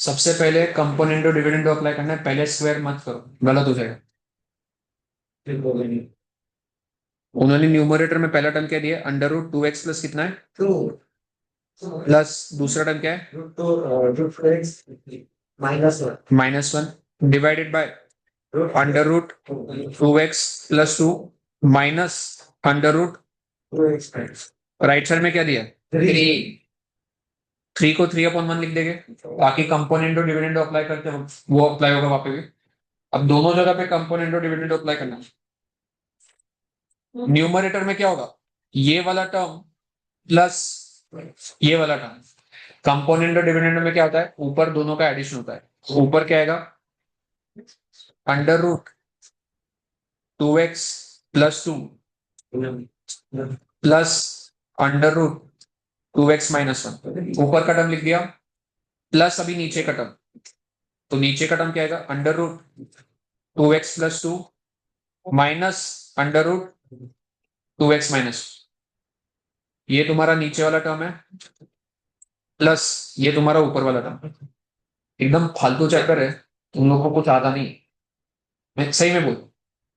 सबसे पहले कंपोनेंट और डिविडेंड अप्लाई करना है, पहले स्क्वायर मत करो, गलत हो जाएगा। उन्होंने न्यूमरेटर में पहला टर्म क्या दिया, अंडर रूट 2x प्लस कितना है 2 प्लस दूसरा टर्म क्या है -1 divided by under root 2x plus 2 minus under root, right side में क्या दिया 3 को 3/1 लिख देंगे ताकि कंपोनेंट और डिविडेंड अप्लाई करते हो वो अप्लाई होगा वहां पे भी। अब दोनों जगह पे कंपोनेंट और डिविडेंड अप्लाई करना। न्यूमरेटर में क्या होगा, ये वाला टर्म प्लस ये वाला टर्म। कंपोनेंट और डिविडेंड में क्या होता है, ऊपर दोनों का एडिशन होता है। ऊपर क्या आएगा, under root 2x plus 2 plus under root 2x minus 1, ऊपर का टर्म लिख दिया, प्लस अभी नीचे का टर्म। तो नीचे का टर्म क्या आएगा, under root 2x plus 2 minus under root 2x minus, ये तुम्हारा नीचे वाला टर्म है, प्लस ये तुम्हारा ऊपर वाला टर्म। एकदम फालतू चैप्टर है, तुम लोग को कुछ आता नहीं। मैं सही में बोल,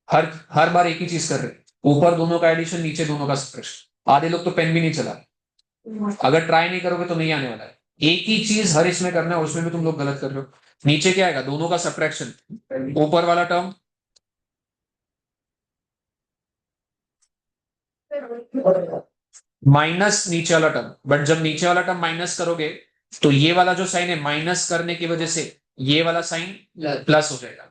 हर हर बार एक ही चीज कर रहे, ऊपर दोनों का एडिशन, नीचे दोनों का सब्ट्रैक्शन। आधे लोग तो पेन भी नहीं चला, अगर ट्राई नहीं करोगे तो नहीं आने वाला है। एक ही चीज हर इसमें करना है, उसमें भी तुम लोग गलत कर रहे हो। नीचे क्या आएगा, दोनों का सब्ट्रैक्शन, ऊपर वाला टर्म माइनस नीचे वाला टर्म। बट जब नीचे वाला टर्म माइनस करोगे तो ये वाला जो साइन है माइनस करने की वजह से ये वाला साइन प्लस हो जाएगा।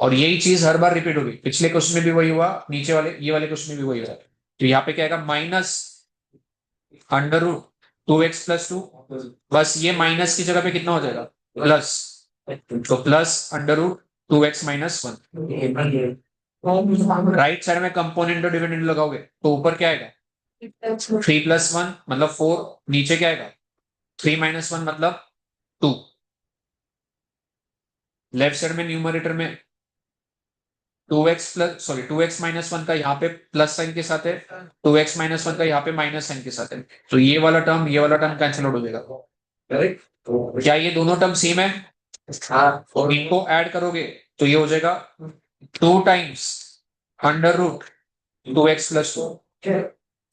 और यही चीज हर बार रिपीट होगी, पिछले क्वेश्चन में भी वही हुआ, नीचे वाले ये वाले क्वेश्चन में भी वही हुआ। तो यहाँ पे क्या आएगा, minus under root 2x plus 2, बस ये माइनस की जगह पे कितना हो जाएगा प्लस, तो plus under root 2x minus 1। Right side में कंपोनेंट और डिविडेंड लगाओगे तो ऊपर क्या आएगा 3+1 मतलब 4, नीचे क्या आएगा 3 - 1 मतलब 2। लेफ्ट साइड में न्यूमरेटर में 2x plus sorry 2x minus 1 का यहाँ पे प्लस साइन के साथ है, 2x माइनस 1 का यहाँ पे माइनस साइन के साथ है। तो ये वाला टर्म कैंसिल आउट हो जाएगा। करेक्ट, क्या ये दोनों टर्म सेम है, और इनको ऐड करोगे तो ये हो जाएगा 2 times under root 2x plus 2।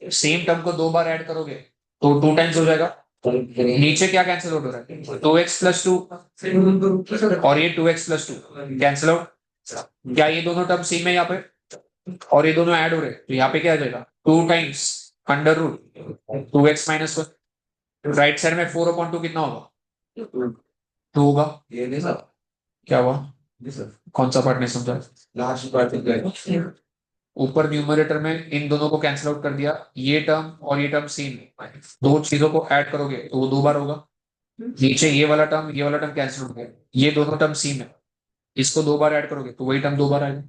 Same term को 2 बार ऐड करोगे तो 2 टाइम्स हो जाएगा। नीचे क्या कैंसिल आउट हो रहा है, 2x प्लस 2 और ये 2x प्लस 2 कैंसिल आउट। क्या ये दोनों टर्म सेम है यहाँ पे, और ये दोनों ऐड हो रहे हैं तो यहाँ पे क्या आ जाएगा 2 times under root 2x minus 1। Right side में 4/2 कितना होगा 2 होगा। क्या हुआ, कौन सा पार्ट नहीं समझा, लास्ट पार्ट। ऊपर न्यूमरेटर में इन दोनों को कैंसिल आउट कर दिया, ये टर्म और ये टर्म सेम है, दो चीजों को ऐड करोगे तो वो 2 बार होगा। नीचे ये वाला टर्म कैंसिल हो गया, ये दोनों टर्म सेम है, इसको 2 बार ऐड करोगे तो वही टर्म 2 बार आएगा।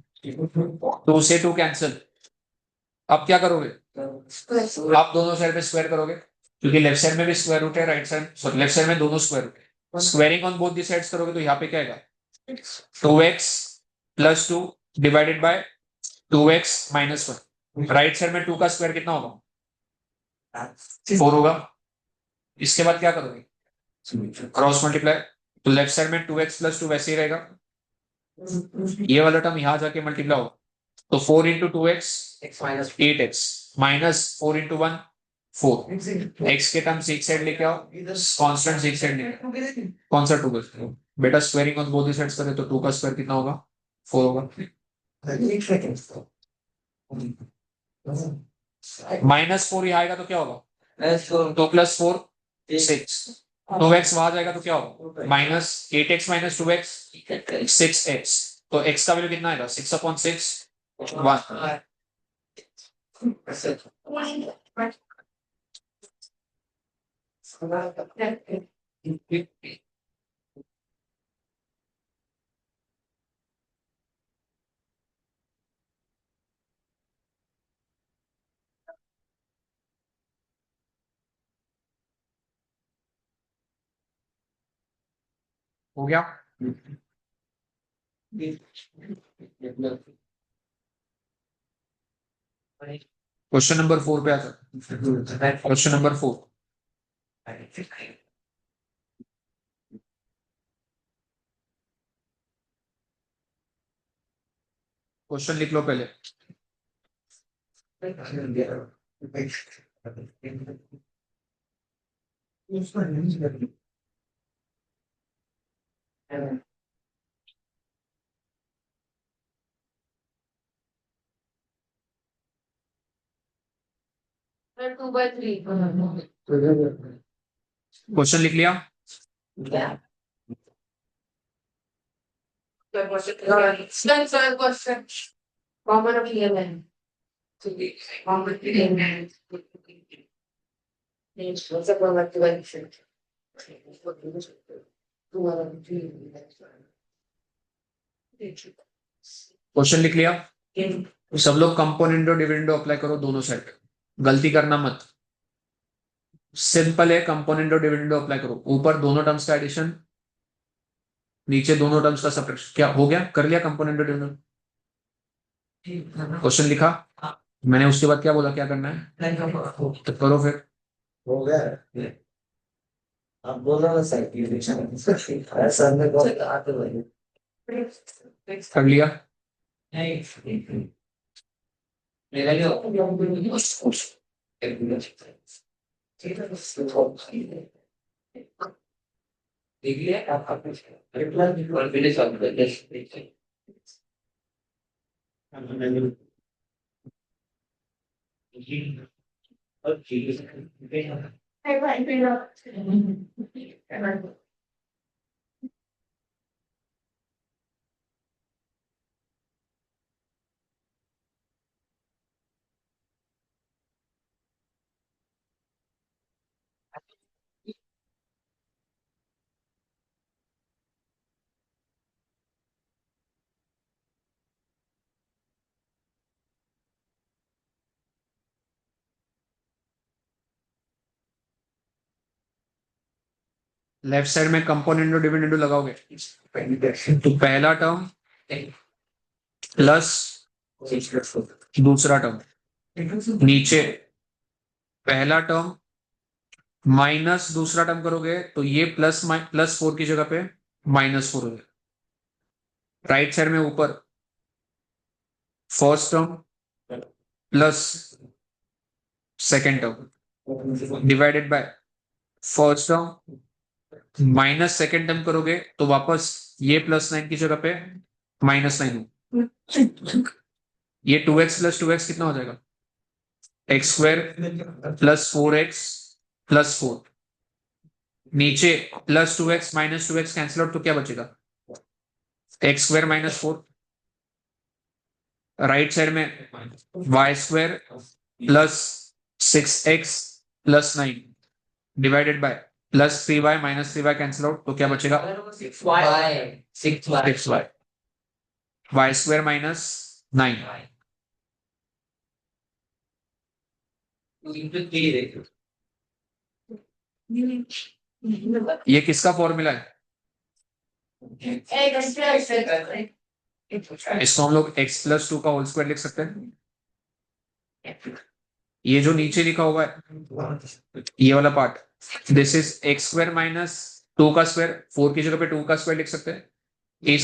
2 से 2 कैंसिल। अब क्या करोगे, आप दोनों साइड पे स्क्वायर करोगे, क्योंकि लेफ्ट साइड में भी स्क्वायर रूट है, right side sorry left side में दोनों स्क्वायर रूट है। Squaring on both the sides करोगे तो यहाँ पे क्या आएगा 2x plus 2 divided by 2x minus 1। Right side में 2 का स्क्वायर कितना होगा 4 होगा। इसके बाद क्या करोगे क्रॉस मल्टीप्लाई, तो लेफ्ट साइड में 2x प्लस 2 वैसे ही रहेगा, ये वाला टर्म यहां जाके मल्टीप्लाई होगा, तो 4 into 2x 8x minus 4 into 1 4। x के टर्म्स एक साइड लेके आओ, कॉन्स्टेंट एक साइड लेके आओ। कौन सा 2 का बेटा, squaring on both the sides करें तो 2 का स्क्वायर कितना होगा 4 होगा। -4 यहाँ आएगा तो क्या होगा, तो +4 6, 2x वहां जाएगा तो क्या होगा -8x माइनस 2x 6x, तो x का वैल्यू कितना आएगा 6/6 1। हो गया। क्वेश्चन नंबर 4 पे आ जाओ, क्वेश्चन नंबर 4। क्वेश्चन लिख लो पहले। क्वेश्चन लिख लिया? क्वेश्चन लिख लिया? सब लोग कंपोनेंडो डिविडेंडो अप्लाई करो दोनों साइड। गलती करना मत। सिंपल है, कंपोनेंडो डिविडेंडो अप्लाई करो। ऊपर दोनों टर्म्स का एडिशन, नीचे दोनों टर्म्स का सब्ट्रैक्शन। क्या हो गया? कर लिया कंपोनेंडो डिविडेंडो? क्वेश्चन लिखा? मैंने उसके बाद क्या बोला क्या करना है? तो करो फिर। हो गया। अब बोला ना सर ऐसा में कर लिया? देख लिया आप कॉन्फिडेंस लेफ्ट साइड में कंपोनेंडो डिविडेंडो लगाओगे तो पहला टर्म प्लस दूसरा टर्म, नीचे पहला टर्म माइनस दूसरा टर्म करोगे तो ये प्लस 4 की जगह पे -4 हो जाएगा। राइट साइड में ऊपर first term plus second term divided by first term minus second term करोगे तो वापस ये +9 की जगह पे -9 हो। ये 2x + 2x कितना हो जाएगा? x² + 4x + 4। नीचे +2x -2x कैंसिल आउट तो क्या बचेगा? x² - 4। राइट साइड में y² + 6x + 9 divided by +3y -3y cancel out तो क्या बचेगा? 6y y² - 9। ये किसका फॉर्मूला है? इसको हम लोग x + 2 का होल स्क्वायर लिख सकते हैं। ये जो नीचे लिखा हुआ है ये वाला पार्ट, दिस इज x² - 2 का स्क्वायर। 4 की जगह पे 2 का स्क्वायर लिख सकते हैं। a²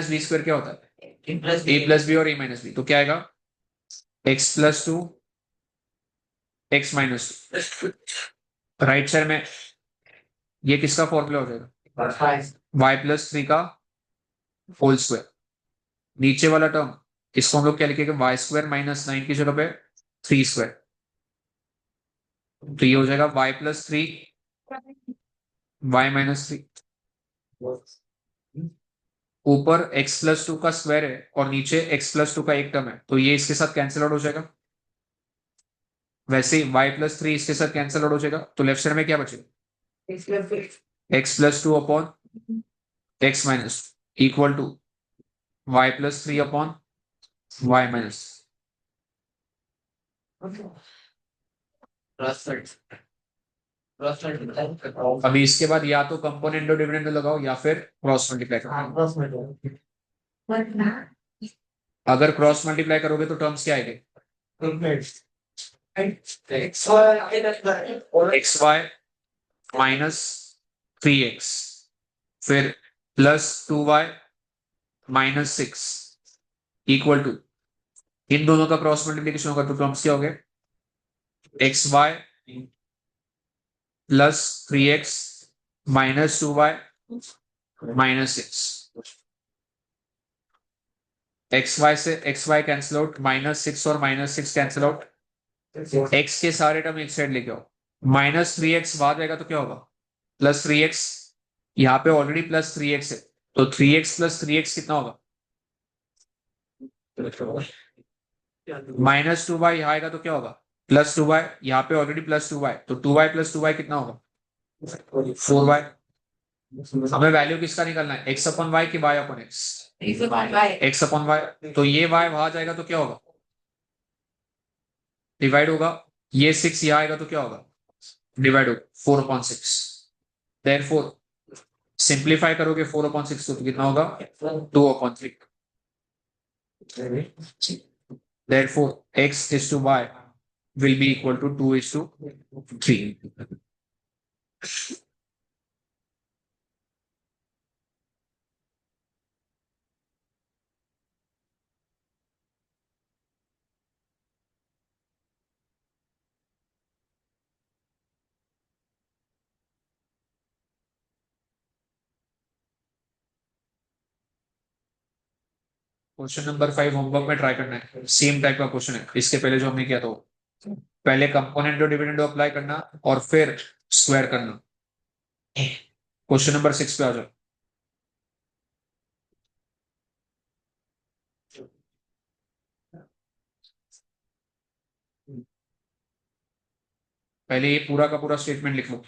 - b² क्या होता है? a + b और a - b। तो क्या आएगा? x + 2 x - 2। राइट साइड में ये किसका फॉर्मूला हो जाएगा? y + 3 का होल स्क्वायर। नीचे वाला टर्म इसको हम लोग क्या लिखेंगे? y² - 9 की जगह पे 3²। तो ये हो जाएगा y + 3 y - 3। ऊपर x + 2 का स्क्वायर है और नीचे x + 2 का एक टर्म है तो ये इसके साथ कैंसिल आउट हो जाएगा। वैसे ही y + 3 इसके साथ कैंसिल आउट हो जाएगा तो लेफ्ट साइड में क्या बचेगा? x + 2 upon x - equal to y + 3 upon y अभी इसके बाद या तो कंपोनेंडो डिविडेंडो लगाओ या फिर क्रॉस मल्टीप्लाई करो। अगर क्रॉस मल्टीप्लाई करोगे तो टर्म्स क्या आएंगे? xy - 3x फिर +2y - 6 इक्वल टू इन दोनों का क्रॉस मल्टीप्लीकेशन होगा तो टर्म्स क्या हो गए, x y plus 3x minus 2y minus 6, x y से एक्स वाई कैंसिल आउट, -6 और -6 कैंसिल आउट, x के सारे टर्म एक साइड लेके आओ, -3x वहां जाएगा तो क्या होगा, +3x, यहाँ पे ऑलरेडी +3x है तो 3x + 3x कितना होगा, -2y यहाँ आएगा तो क्या होगा, +2y, यहाँ पे ऑलरेडी +2y तो 2y + 2y कितना होगा, 4y। हमें वैल्यू किसका निकालना है, x अपॉन y की y upon x, x upon y, तो ये y वहां जाएगा तो क्या होगा, डिवाइड होगा, ये 6 यहाँ आएगा तो क्या होगा, डिवाइड होगा 4/6, देयरफॉर सिंप्लीफाई करोगे 4/6 तो कितना होगा, 2/3, therefore x is to y will be equal to 2:3। Question number 5 homework में ट्राई करना है, सेम टाइप का क्वेश्चन है इसके पहले जो हमने किया था वो। पहले कंपोनेंट और डिविडेंड अप्लाई करना और फिर स्क्वायर करना। क्वेश्चन नंबर 6 पे आ जाओ। पहले ये पूरा का पूरा स्टेटमेंट लिख लो।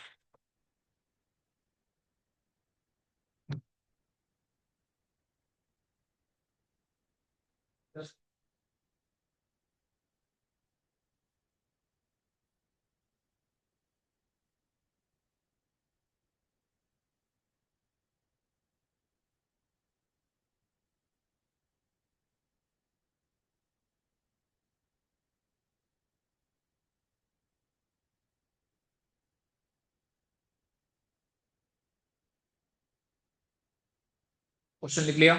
क्वेश्चन लिख लिया।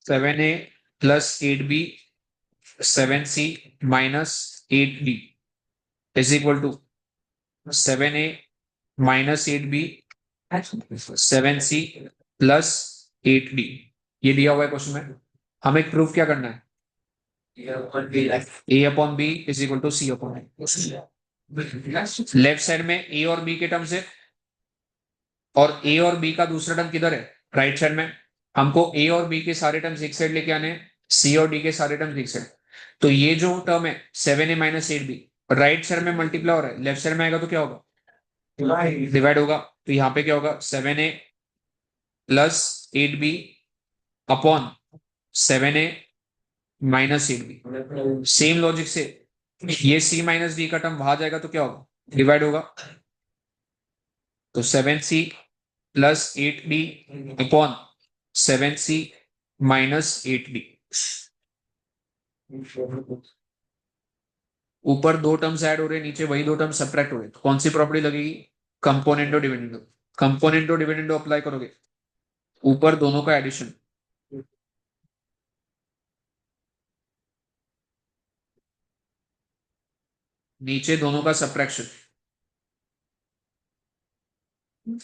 Seven A plus 8b 7c minus 8d is equal to 7a minus 8b 7c plus 8d। ये दिया हुआ है क्वेश्चन में, हमें प्रूफ क्या करना है, A upon B is equal to C upon A. Left side में ए और बी के टर्म्स है और ए और बी का दूसरा टर्म किधर है, राइट साइड में। हमको ए और बी के सारे टर्म्स एक साइड लेके आने, सी और डी के सारे टर्म्स एक साइड। तो ये जो टर्म है 7a minus 8b right side में मल्टीप्लाई हो रहा है, लेफ्ट साइड में आएगा तो क्या होगा, डिवाइड होगा। तो यहाँ पे क्या होगा, 7a plus 8b upon 7a minus 8b। Same logic से ये c माइनस डी का टर्म वहां जाएगा तो क्या होगा, डिवाइड होगा। तो 7c plus 8d upon 7c minus 8d। ऊपर दो टर्म्स ऐड हो रहे हैं, नीचे वही दो टर्म्स सब्ट्रैक्ट हो रहे हैं, तो कौन सी प्रॉपर्टी लगेगी, कंपोनेंटो डिविडेंडो। कंपोनेंटो डिविडेंडो अप्लाई करोगे, ऊपर दोनों का एडिशन, नीचे दोनों का सब्ट्रैक्शन।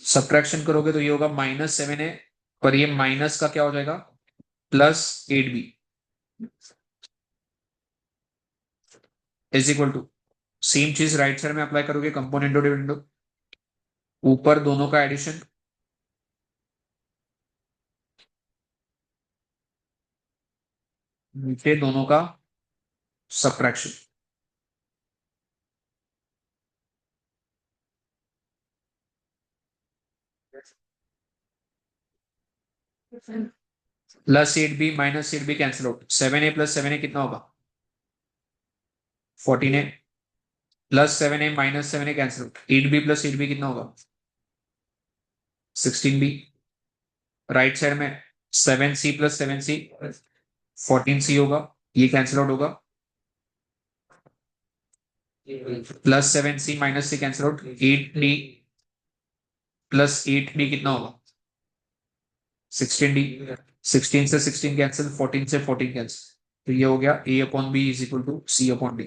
सब्ट्रैक्शन करोगे तो ये होगा -7a पर ये माइनस का क्या हो जाएगा, +8b is equal to, same चीज राइट साइड में अप्लाई करोगे, कंपोनेंटो डिविडेंडो, ऊपर दोनों का एडिशन, नीचे दोनों का subtraction. +8b minus 8b cancel out, 7a plus 7a कितना होगा, 14a plus 7a minus 7a cancel out, 8b plus 8b कितना होगा, 16b राइट साइड में 7c प्लस 7c 14c होगा, ये कैंसिल आउट होगा, plus 7c minus c cancel out, 8d plus 8d कितना होगा 16d, 16 से 16 कैंसिल, 14 से 14 कैंसिल, तो ये हो गया a upon b is equal to c upon d।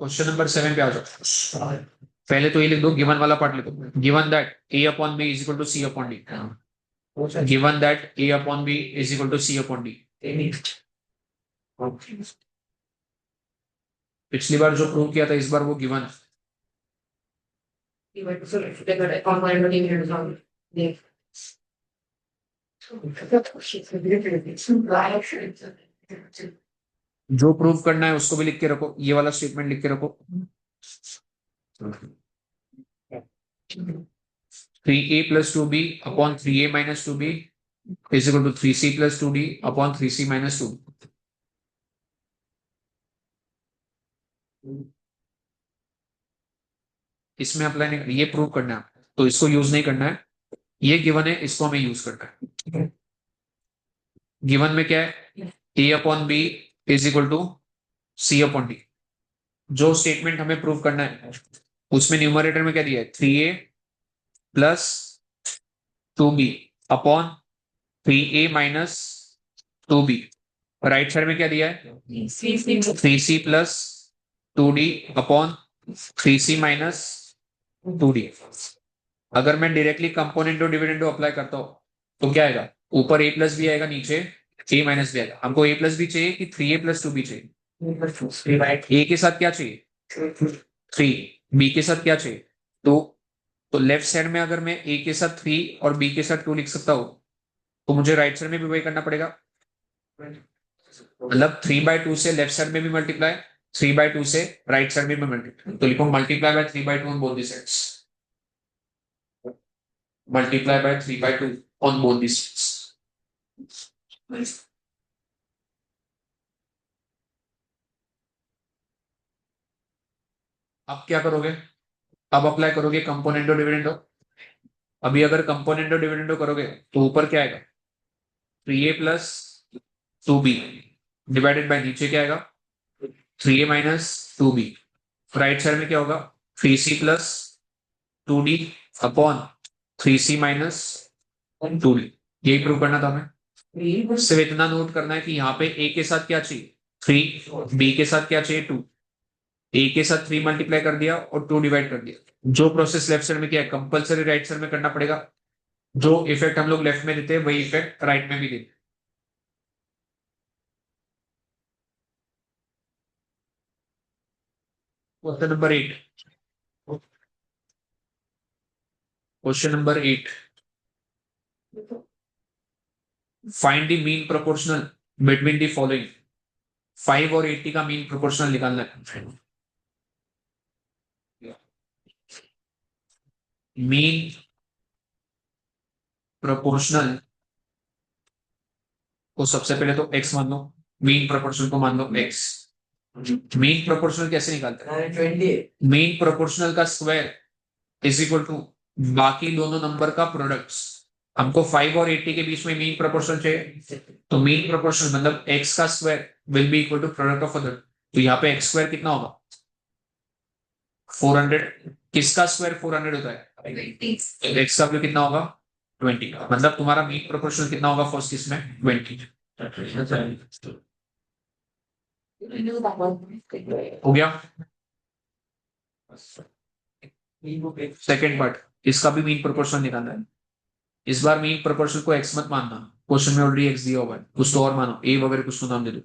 Question number 7 पे आ जाओ। पहले तो ये लिख दो, गिवन वाला पार्ट लिखो, given that a upon b is equal to c upon d, given that a upon b is equal to c upon d। पिछली बार जो प्रूव किया था इस बार वो गिवन जो प्रूव करना है उसको भी लिख के रखो, ये वाला स्टेटमेंट लिख के रखो, 3a plus 2b upon 3a minus 2b is equal to 3c plus 2d upon 3c minus 2। इसमें अप्लाई नहीं, ये प्रूव करना है तो इसको यूज नहीं करना है, ये गिवन है इसको हमें यूज करना है। गिवन में क्या है, a upon b is equal to c upon d। जो स्टेटमेंट हमें प्रूव करना है उसमें न्यूमरेटर में क्या दिया है, 3a plus 2b upon 3a minus 2b, right side में क्या दिया है 3c plus 2d upon 3c minus 2d। अगर मैं डायरेक्टली कंपोनेंटो डिविडेंडो अप्लाई करता हूं तो क्या आएगा, ऊपर a प्लस भी आएगा, नीचे a माइनस भी आएगा। हमको a प्लस भी चाहिए कि 3a प्लस 2b चाहिए, a के साथ क्या चाहिए 3, b के साथ क्या चाहिए 2, तो लेफ्ट साइड में अगर मैं a के साथ 3 और b के साथ 2 लिख सकता हूं तो मुझे राइट साइड में भी वही करना पड़ेगा, मतलब 3/2 से लेफ्ट साइड में भी मल्टीप्लाई, 3/2 से राइट साइड में भी मल्टीप्लाई, तो लिखो multiply by 3/2 on both the sides, multiply by 3/2 on both the sides. अब क्या करोगे, अब अप्लाई करोगे कंपोनेंटो डिविडेंडो। अभी अगर कंपोनेंटो डिविडेंडो करोगे तो ऊपर क्या आएगा 3a plus 2b divided by नीचे क्या आएगा 3a minus 2b, right side में क्या होगा 3c plus 2d upon 3c minus 2d। यही प्रूव करना था हमें, सिर्फ इतना नोट करना है कि यहाँ पे a के साथ क्या चाहिए 3, b के साथ क्या चाहिए 2, a के साथ 3 मल्टीप्लाई कर दिया और 2 डिवाइड कर दिया। जो प्रोसेस लेफ्ट साइड में किया है कंपलसरी राइट साइड में करना पड़ेगा, जो इफेक्ट हम लोग लेफ्ट में देते हैं वही इफेक्ट राइट में भी देते हैं। Question number 8, question number 8, find the mean proportional between the following. 5 और 80 का मीन प्रोपोर्शनल निकालना है। मीन प्रोपोर्शनल को सबसे पहले तो x मान लो, मीन प्रोपोर्शनल को मान लो x। मीन प्रोपोर्शनल कैसे निकालते हैं, मीन प्रोपोर्शनल का स्क्वायर इज इक्वल टू बाकी दोनों नंबर का प्रोडक्ट्स। हमको 5 और 80 के बीच में मीन प्रोपोर्शनल चाहिए, तो मीन प्रोपोर्शनल मतलब x का square will be equal to product of other, तो यहाँ पे x स्क्वायर कितना होगा 400, किसका स्क्वायर 400 होता है तो x का वैल्यू कितना होगा 20, मतलब तुम्हारा मीन प्रोपोर्शनल कितना होगा फर्स्ट इसमें 20। हो गया। सेकेंड पार्ट, इसका भी मीन प्रोपोर्शनल निकालना है। इस बार मीन प्रोपोर्शनल को x मत मानना, क्वेश्चन में ऑलरेडी x दिया हुआ है, कुछ तो और मानो a वगैरह कुछ तो नाम दे दो।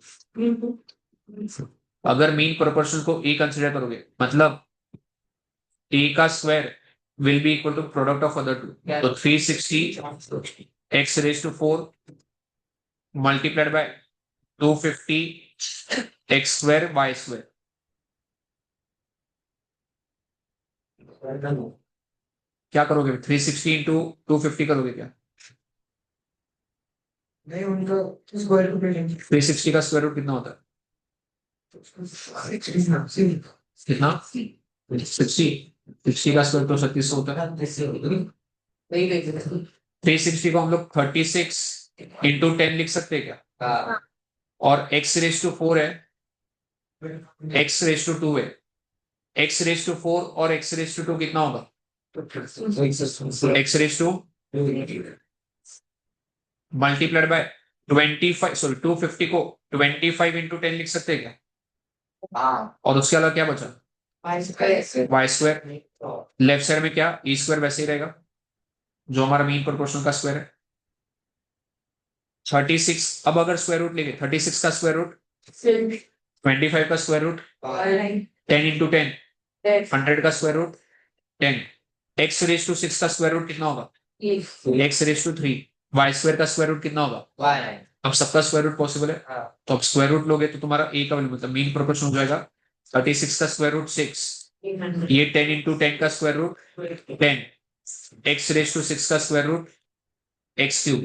अगर मीन प्रोपोर्शनल को a कंसिडर करोगे मतलब a का square will be equal to product of other two. So 360 x raised to 4 multiplied by 250 x square y square. क्या करोगे 360 इंटू 250 करोगे क्या? नहीं उनका स्क्वायर रूट लेंगे 360 का स्क्वायर रूट कितना होता है? कितना 60 का स्क्वायर तो 36 होता है. नहीं लेंगे 360 को हम लोग 36 इंटू 10 लिख सकते हैं क्या? और x रेज टू 4 है, x रेज टू 2 है, x रेज टू 4 और x रेज टू 2 कितना होगा? x raise to multiplied by 25 sorry 250 को 25 इंटू 10 लिख सकते हैं क्या? और उसके अलावा क्या बचा? y square. लेफ्ट साइड में क्या e स्क्वायर वैसे ही रहेगा जो हमारा मीन प्रोपोर्शनल का स्क्वायर है. 36 अब अगर स्क्वायर रूट लेंगे 36 का स्क्वायर रूट 25 का स्क्वायर रूट 10 इंटू 10 100 का square root 10 x raise to 6 का स्क्वायर रूट कितना होगा? x raise to 3 y square का स्क्वायर रूट कितना होगा? अब सबका स्क्वायर रूट पॉसिबल है तो अब स्क्वायर रूट लोगे तो तुम्हारा a का वैल्यू मतलब मीन प्रोपोर्शन हो जाएगा 36 का स्क्वायर रूट 6 ये 10 इंटू 10 का square root 10 x raise to 6 का स्क्वायर रूट x क्यूब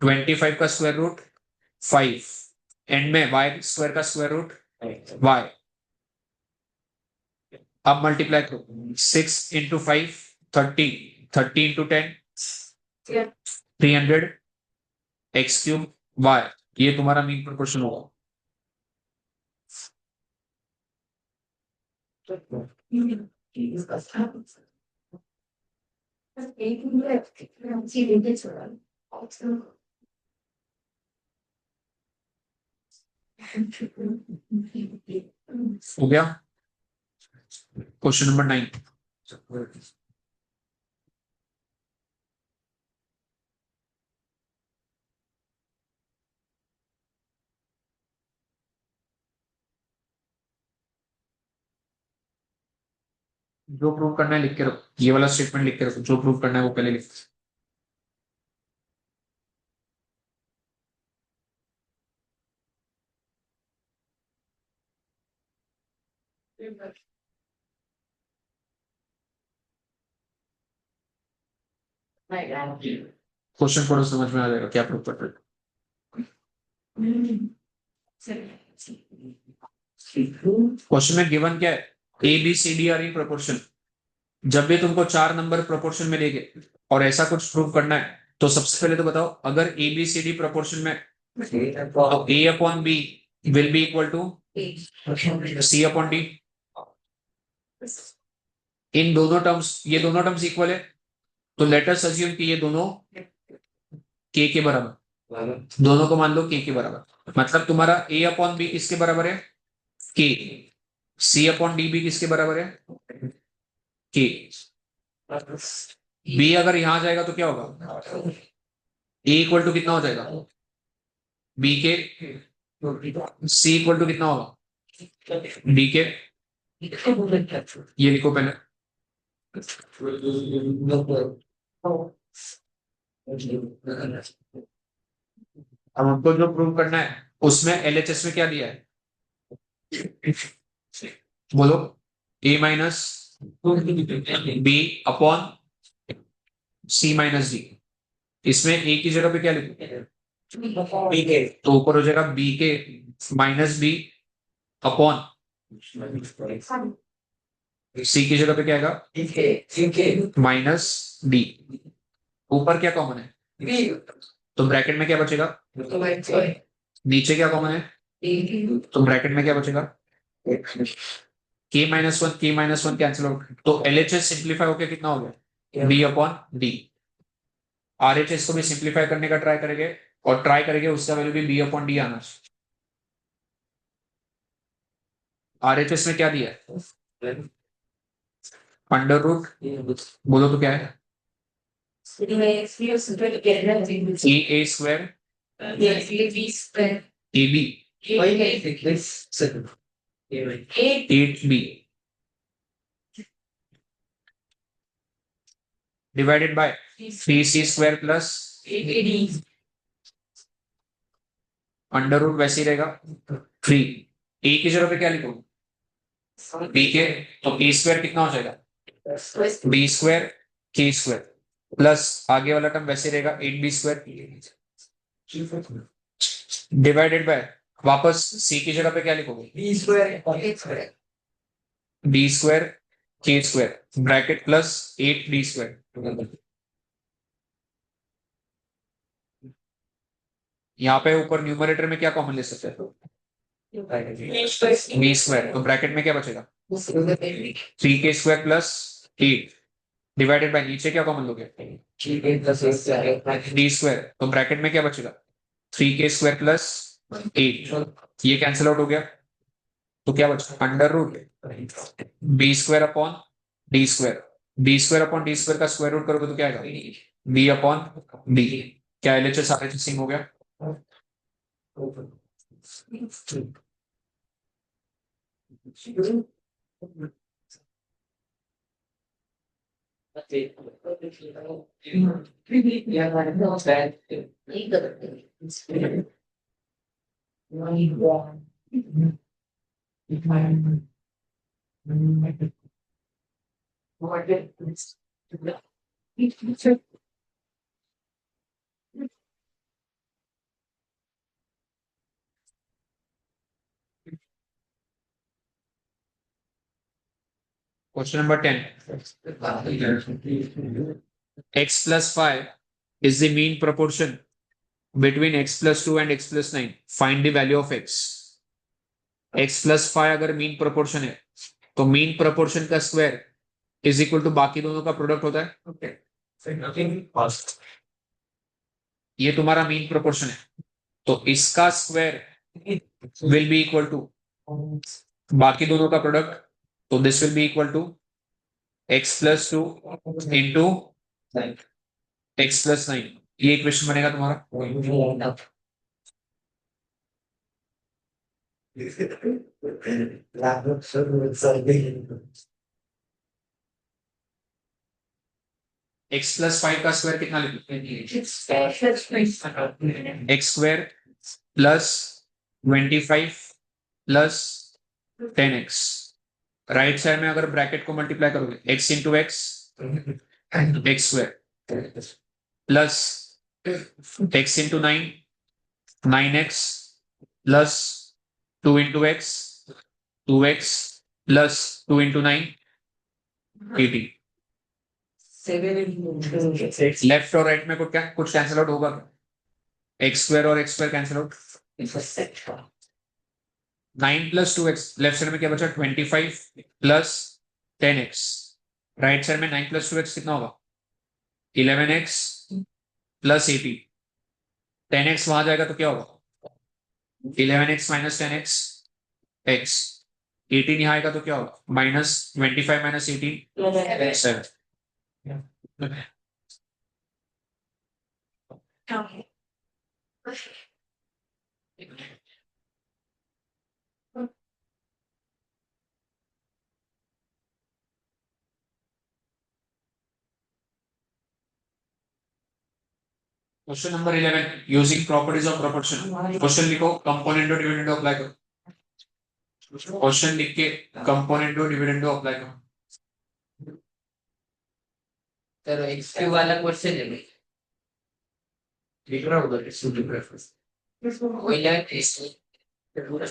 25 का स्क्वायर रूट 5 एंड में y स्क्वायर का स्क्वायर रूट y. अब मल्टीप्लाई करो 6 into 5 30 30 into 10 300 x cube y ये तुम्हारा मीन प्रोपोर्शन होगा. हो गया. Question number 9. जो प्रूव करना है लिख के रखो, ये वाला स्टेटमेंट लिख के रखो, जो प्रूव करना है वो पहले लिख. क्वेश्चन थोड़ा समझ में आ जाएगा क्या प्रूव कर रहे हो. क्वेश्चन में गिवन क्या है? A B C D are in proportion. जब भी तुमको 4 नंबर प्रोपोर्शन में लेके और ऐसा कुछ प्रूव करना है तो सबसे पहले तो बताओ अगर A B C D proportion में तो A upon B will be equal to C upon D. इन दोनों टर्म्स ये दोनों टर्म्स इक्वल है तो लेट अस अज्यूम कि ये दोनों के बराबर, दोनों को मान लो के बराबर. मतलब तुम्हारा ए अपॉन बी किसके बराबर है? के. सी अपॉन डी भी किसके बराबर है? के. बी अगर यहां जाएगा तो क्या होगा? ए इक्वल टू कितना हो जाएगा? बी के. सी इक्वल टू कितना होगा? डी के. ये लिखो पहले. अब हमको जो प्रूव करना है उसमें एलएचएस में क्या दिया है? बोलो. ए माइनस बी अपॉन सी माइनस डी. इसमें ए की जगह पे क्या लिखो? बी के. तो ऊपर हो जाएगा बी के माइनस बी अपॉन सी की जगह पे क्या आएगा? Minus D. ऊपर क्या कॉमन है? तो ब्रैकेट में क्या बचेगा? नीचे क्या कॉमन है? तो ब्रैकेट में क्या बचेगा? k minus one cancel out तो एलएचएस सिंप्लीफाई होकर कितना हो गया? B upon D. आरएचएस को भी सिंप्लीफाई करने का ट्राई करेंगे और ट्राई करेंगे उसका वैल्यू भी बी अपॉन डी आना. आरएचएस में क्या दिया है? Under root. बोलो तो क्या है? A square A B 8 B. Divided by 3c square plus under root वैसे ही रहेगा 3। ए की जगह पे क्या लिखोगे बी के, तो ए स्क्वायर कितना हो जाएगा बी स्क्वायर के स्क्वायर प्लस आगे वाला टर्म वैसे रहेगा 8b स्क्वायर डिवाइडेड बाय वापस सी की जगह पे क्या लिखोगे B square और H square. बी स्क्वायर के square bracket plus 8b square. यहाँ पे ऊपर न्यूमरेटर में क्या कॉमन ले सकते हैं बी स्क्वायर, तो ब्रैकेट में क्या बचेगा 3k square plus 8 divided by नीचे क्या कॉमन लोगे डी स्क्वायर, तो ब्रैकेट में क्या बचेगा 3k स्क्वायर प्लस 8 ये कैंसिल आउट हो गया, तो क्या बचा under root B square upon D square. B square upon D square का स्क्वायर रूट करोगे तो क्या आएगा बी अपॉन डी। क्या एलएचएस आरएचएस सिंग हो गया। Question number 10. X plus 5 is the mean proportion between x plus 2 and x plus 9. Find the value of x. x plus 5 अगर मीन प्रोपोर्शन है तो मीन प्रोपोर्शन का स्क्वायर इज इक्वल टू बाकी दोनों का प्रोडक्ट होता है। ये तुम्हारा मीन प्रोपोर्शन है, तो इसका square will be equal to बाकी दोनों का प्रोडक्ट, तो this will be equal to x plus 2 into x plus 9। ये इक्वेशन बनेगा तुम्हारा। x प्लस 5 का स्क्वायर कितना लिखोगे x square plus 25 plus 10x। Right side में अगर ब्रैकेट को मल्टीप्लाई करोगे x into x x square plus x into 9x plus 2 into x 2x plus 2 into 9 18। Left और राइट में कुछ कैंसिल आउट होगा एक्स स्क्वायर और x square cancel out 9 plus 2x left side में क्या बचा 25 प्लस 10x। राइट साइड में 9 plus 2x कितना होगा 11x प्लस 80। 10x वहां जाएगा तो क्या होगा 11x माइनस 10x x। 18 यहाँ आएगा तो क्या होगा minus 25 minus 18 7। Question number 11 using properties of proportion. Question लिखो कंपोनेंट और डिविडेंड अप्लाई करो। क्वेश्चन लिख के कंपोनेंट और डिविडेंड अप्लाई करो। चलो एक्स वाला क्वेश्चन है भाई लिख रहा हूँ उधर सूट प्रेफरेंस कोई लाइन ऐसी पूरा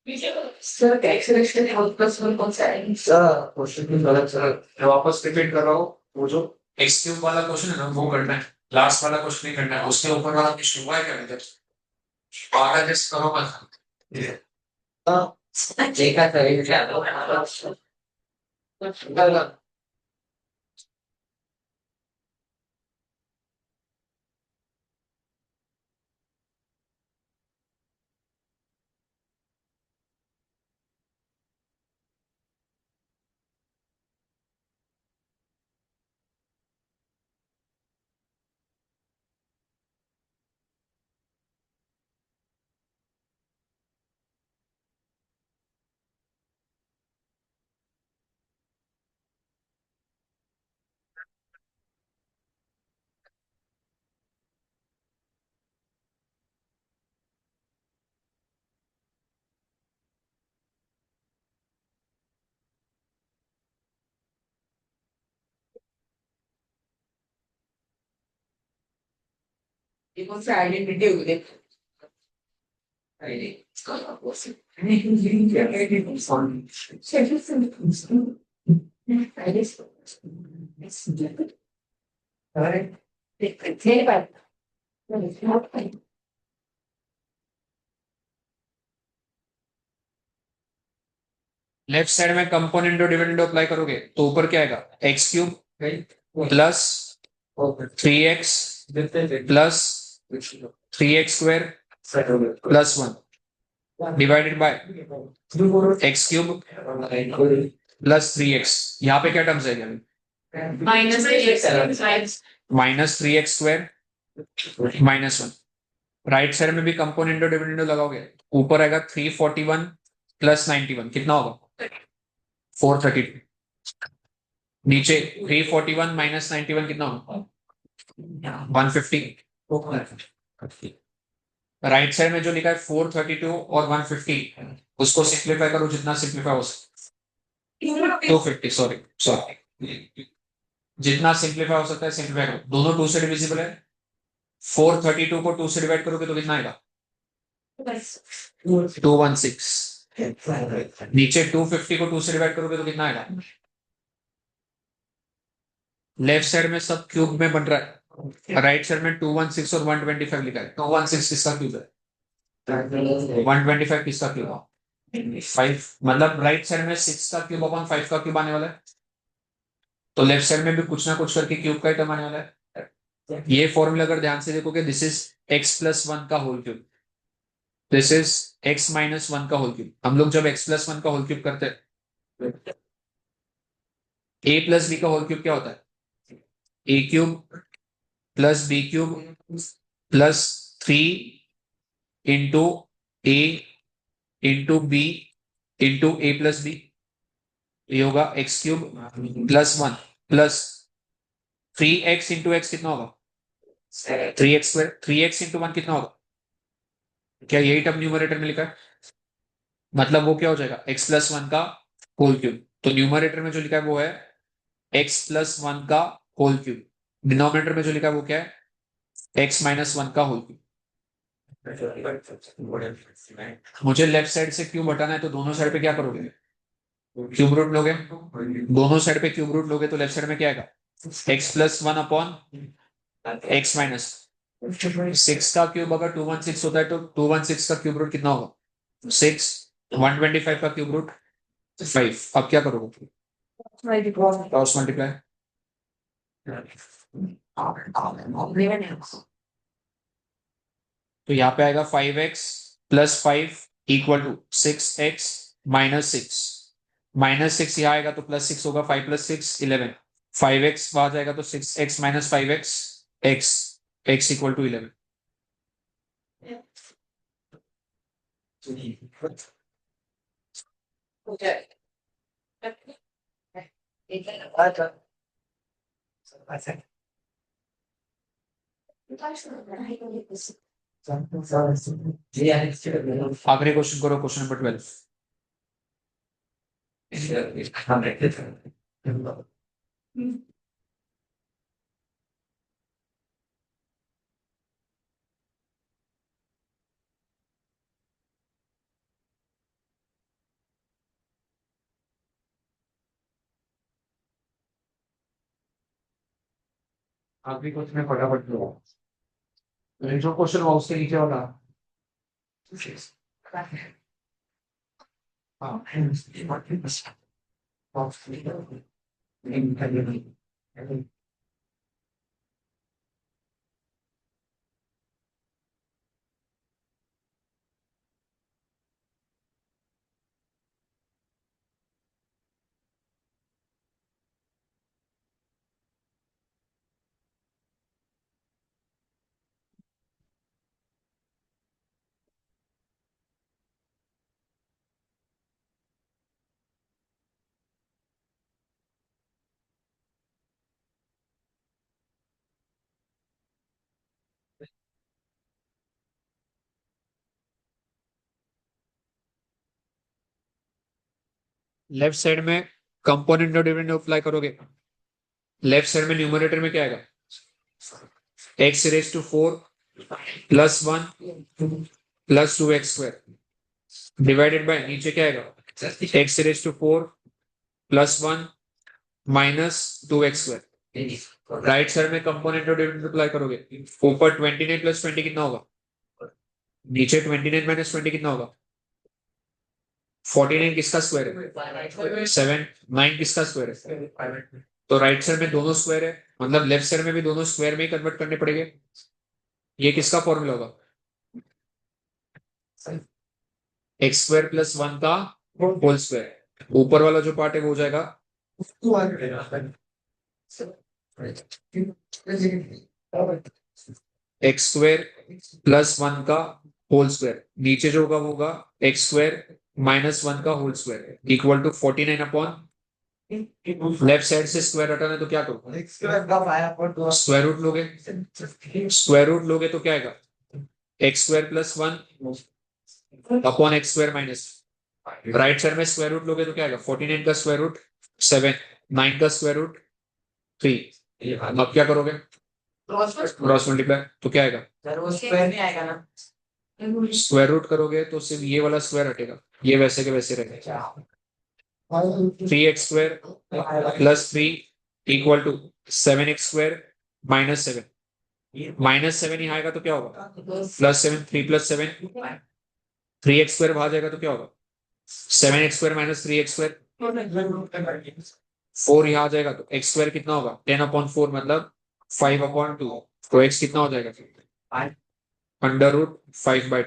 Okay. Sir, acceleration help us with concept. Sir, question भी गलत सर. मैं वापस रिपीट कर रहा हूँ वो जो एक्स क्यूब वाला क्वेश्चन है ना वो करना है लास्ट वाला क्वेश्चन नहीं करना है उसके ऊपर वाला कुछ हुआ है क्या मेरे आधा जस्ट करो मत देखा था ये क्या ये कौन सा आइडेंटिटी हो गई लेफ्ट साइड में कंपोनेंट और डिविडेंड अप्लाई करोगे तो ऊपर क्या आएगा x cube plus 3x plus 3x square plus 1 divided bye x cube plus 3x यहाँ पे क्या टर्म्स है minus 3x square minus 1 right side में भी कंपोनेंट और डिविडेंड लगाओगे ऊपर आएगा 341 प्लस 91 कितना होगा 432 नीचे 341 माइनस 91 कितना होगा 150 राइट साइड में जो लिखा है 432 और 150 उसको सिंप्लीफाई करो जितना सिंप्लीफाई हो सके 250 सॉरी जितना सिंप्लीफाई हो सकता है सिंप्लीफाई करो दोनों 2 से डिविजिबल है 432 को 2 से डिवाइड करोगे तो कितना आएगा 216 नीचे 250 को 2 से डिवाइड करोगे तो कितना आएगा लेफ्ट साइड में सब क्यूब में बन रहा है राइट साइड में 216 और 125 लिखा है 216 किसका क्यूब है 125 किसका क्यूब है 5 मतलब राइट साइड में 6 का क्यूब अपन 5 का क्यूब आने वाला है तो लेफ्ट साइड में भी कुछ ना कुछ करके क्यूब का ही टर्म आने वाला है ये फॉर्मूला अगर ध्यान से देखोगे दिस इज x प्लस 1 का whole cube this is x minus 1 का होल क्यूब हम लोग जब x प्लस 1 का होल क्यूब करते हैं a प्लस b का होल क्यूब क्या होता है a cube plus B cube plus 3 into A into B into A plus B ये होगा x cube plus 1 plus 3x into x कितना होगा 3x स्क्वायर 3x इंटू 1 कितना होगा क्या यही टर्म न्यूमरेटर में लिखा है मतलब वो क्या हो जाएगा x प्लस 1 का होल क्यूब तो न्यूमरेटर में जो लिखा है वो है x प्लस 1 का होल क्यूब डिनोमिनेटर में जो लिखा है वो क्या है x माइनस 1 का होल क्यूब मुझे लेफ्ट साइड से क्यूब हटाना है तो दोनों साइड पे क्या करोगे क्यूब रूट लोगे दोनों साइड पे क्यूब रूट लोगे तो लेफ्ट साइड में क्या आएगा x plus 1 upon x minus 6 का क्यूब अगर 216 होता है तो 216 का क्यूब रूट कितना होगा 6 125 का क्यूब रूट 5 अब क्या करोगे क्रॉस मल्टीप्लाई तो यहाँ पे आएगा 5x plus 5 equal to 6x minus 6 यहाँ आएगा तो प्लस 6 होगा 5 प्लस 6 11 5x वहां जाएगा तो 6x minus 5x x equal to 11 आखिरी क्वेश्चन करो क्वेश्चन नंबर 12 आप भी कुछ में फटाफट लो। जो क्वेश्चन हुआ उसके नीचे वाला। हाँ। लेफ्ट साइड में कंपोनेंट ऑफ डिविडेंड अप्लाई करोगे। लेफ्ट साइड में न्यूमरेटर में क्या आएगा? X raise to 4 plus 1 plus 2x² divided by नीचे क्या आएगा? X raise to 4 plus 1 minus 2x²। Right side में कंपोनेंट ऑफ डिविडेंड अप्लाई करोगे। ऊपर 29 प्लस 20 कितना होगा? नीचे 29 माइनस 20 कितना होगा? 49 किसका स्क्वायर है? 7। 9 किसका स्क्वायर है? तो राइट साइड में दोनों स्क्वायर है, मतलब लेफ्ट साइड में भी दोनों स्क्वायर में ही कन्वर्ट करने पड़ेंगे। ये किसका फॉर्मूला होगा? x² प्लस 1 का होल स्क्वायर। ऊपर वाला जो पार्ट है वो हो जाएगा x² प्लस 1 का होल स्क्वायर। नीचे जो होगा वो होगा x² माइनस 1 का whole square equal to 49 upon left side से स्क्वायर हटाना तो क्या करो? स्क्वायर रूट लोगे। स्क्वायर रूट लोगे तो क्या आएगा? x² plus 1 upon x² minus. Right side में स्क्वायर रूट लोगे तो क्या आएगा? 49 का स्क्वायर रूट 7, 9 का स्क्वायर रूट 3। अब क्या करोगे? क्रॉस मल्टीप्लाई तो क्या आएगा? स्क्वायर नहीं आएगा ना? स्क्वायर रूट करोगे तो सिर्फ ये वाला स्क्वायर हटेगा, ये वैसे के वैसे रहेगा। 3x² plus 3 equal to 7x² minus 7। Minus 7 ही आएगा तो क्या होगा? प्लस 7। 3 प्लस 7 3x² बाहर जाएगा तो क्या होगा? 7x² minus 3x²। 4 यहाँ आ जाएगा तो x² कितना होगा? 10 अपॉन 4 मतलब 5 अपॉन 2। तो x कितना हो जाएगा? Under root 5/2।